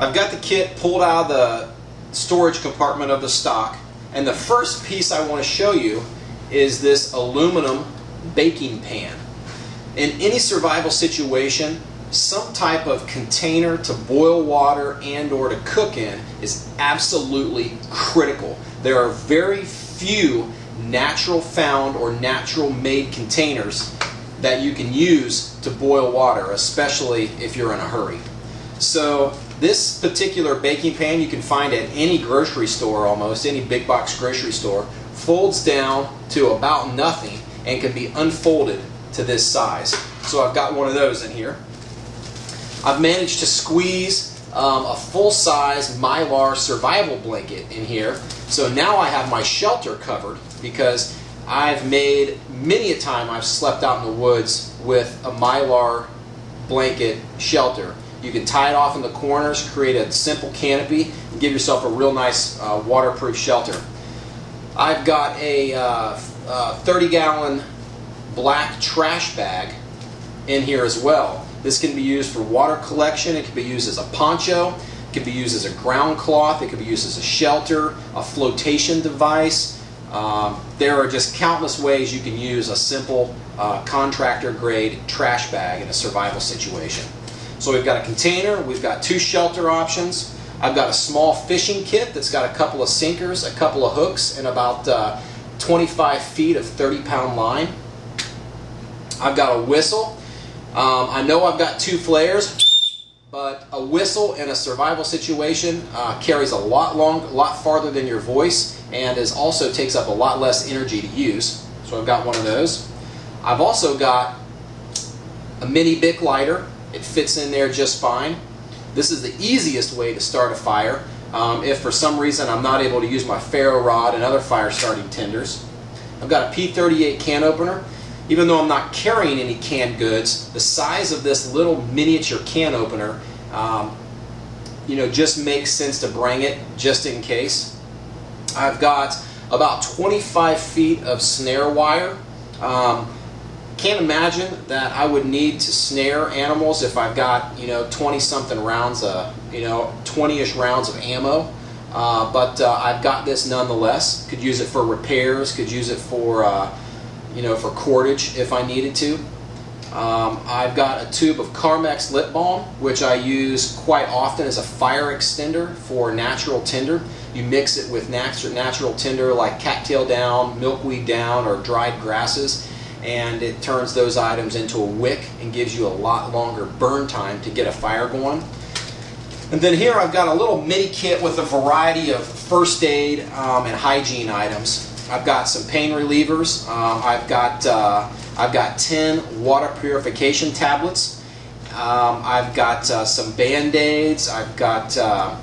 I've got the kit pulled out of the storage compartment of the stock, and the first piece I want to show you is this aluminum baking pan. In any survival situation, some type of container to boil water and or to cook in is absolutely critical. There are very few natural found or natural made containers that you can use to boil water, especially if you're in a hurry. So this particular baking pan you can find at any grocery store, almost any big box grocery store, folds down to about nothing and can be unfolded to this size. So I've got one of those in here. I've managed to squeeze a full-size Mylar survival blanket in here. So now I have my shelter covered, because I've made many a time I've slept out in the woods with a Mylar blanket shelter. You can tie it off in the corners, create a simple canopy, and give yourself a real nice waterproof shelter. I've got a 30-gallon black trash bag in here as well. This can be used for water collection. It can be used as a poncho. It can be used as a ground cloth. It can be used as a shelter, a flotation device. There are just countless ways you can use a simple contractor-grade trash bag in a survival situation. So we've got a container. We've got two shelter options. I've got a small fishing kit that's got a couple of sinkers, a couple of hooks, and about 25 feet of 30-pound line. I've got a whistle. I know I've got two flares, but a whistle in a survival situation carries a lot farther than your voice, and also takes up a lot less energy to use. So I've got one of those. I've also got a mini Bic lighter. It fits in there just fine. This is the easiest way to start a fire if for some reason I'm not able to use my ferro rod and other fire starting tinders. I've got a P38 can opener. Even though I'm not carrying any canned goods, the size of this little miniature can opener just makes sense to bring it just in case. I've got about 25 feet of snare wire. Can't imagine that I would need to snare animals if I've got 20-something rounds, 20-ish rounds of ammo. But I've got this nonetheless. Could use it for repairs. Could use it for for cordage if I needed to. I've got a tube of Carmex lip balm, which I use quite often as a fire extender for natural tinder. You mix it with natural tinder like cattail down, milkweed down, or dried grasses, and it turns those items into a wick and gives you a lot longer burn time to get a fire going. And then here I've got a little mini kit with a variety of first aid and hygiene items. I've got some pain relievers. I've got 10 water purification tablets. I've got some Band-Aids. I've got a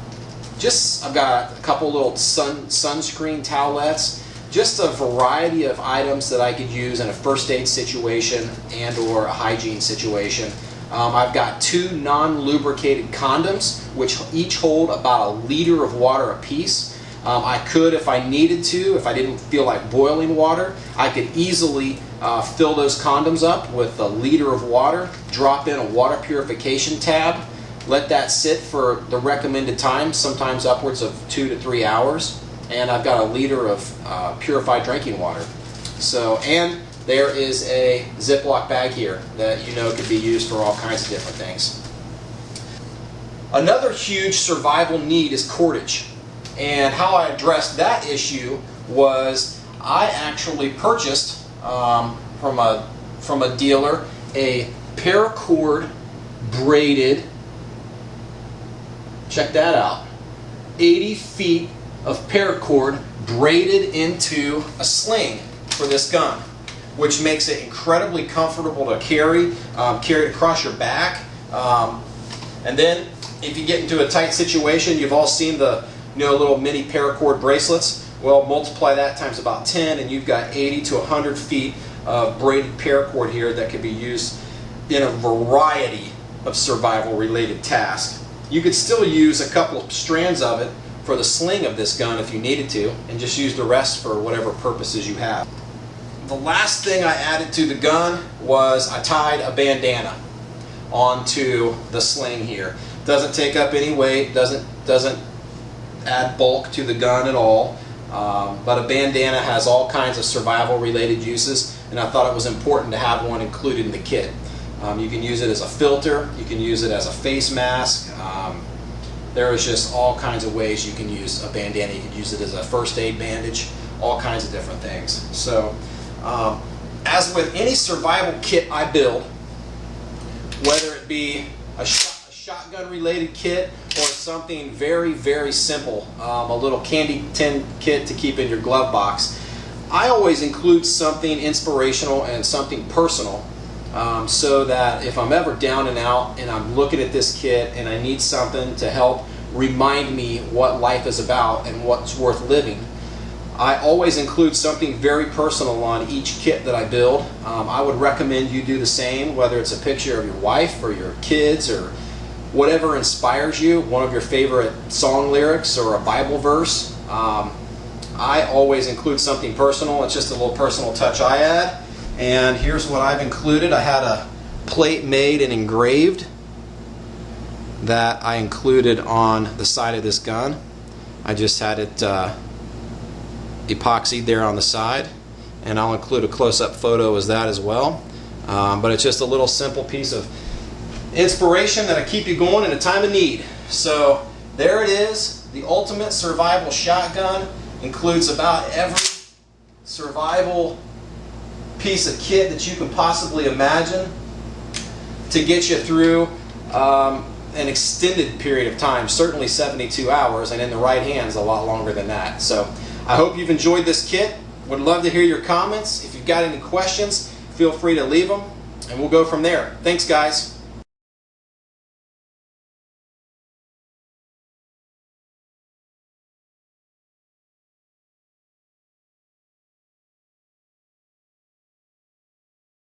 couple little sunscreen towelettes. Just a variety of items that I could use in a first aid situation and or a hygiene situation. I've got 2 non-lubricated condoms, which each hold about a liter of water apiece. I could, if I needed to, if I didn't feel like boiling water, I could easily fill those condoms up with a liter of water, drop in a water purification tab, let that sit for the recommended time, sometimes upwards of 2 to 3 hours, and I've got a liter of purified drinking water. So, and there is a Ziploc bag here that could be used for all kinds of different things. Another huge survival need is cordage. And how I addressed that issue was I actually purchased from a dealer a paracord braided, check that out, 80 feet of paracord braided into a sling for this gun, which makes it incredibly comfortable to carry it across your back. And then if you get into a tight situation, you've all seen the little mini paracord bracelets. Well, multiply that times about 10 and you've got 80 to 100 feet of braided paracord here that could be used in a variety of survival related tasks. You could still use a couple of strands of it for the sling of this gun if you needed to, and just use the rest for whatever purposes you have. The last thing I added to the gun was I tied a bandana onto the sling here. Doesn't take up any weight, doesn't add bulk to the gun at all. But a bandana has all kinds of survival related uses, and I thought it was important to have one included in the kit. You can use it as a filter, you can use it as a face mask. There is just all kinds of ways you can use a bandana. You can use it as a first aid bandage, all kinds of different things. So as with any survival kit I build, whether it be a shotgun related kit or something very, very simple, a little candy tin kit to keep in your glove box, I always include something inspirational and something personal, so that if I'm ever down and out and I'm looking at this kit and I need something to help remind me what life is about and what's worth living, I always include something very personal on each kit that I build. I would recommend you do the same, whether it's a picture of your wife or your kids or whatever inspires you, one of your favorite song lyrics or a Bible verse. I always include something personal. It's just a little personal touch I add. And here's what I've included. I had a plate made and engraved that I included on the side of this gun. I just had it epoxied there on the side, and I'll include a close-up photo as that as well. But it's just a little simple piece of inspiration that'll keep you going in a time of need. So there it is, the ultimate survival shotgun. Includes about every survival piece of kit that you can possibly imagine to get you through an extended period of time, certainly 72 hours, and in the right hands a lot longer than that. So I hope you've enjoyed this kit. Would love to hear your comments. If you've got any questions, feel free to leave them, and we'll go from there. Thanks, guys.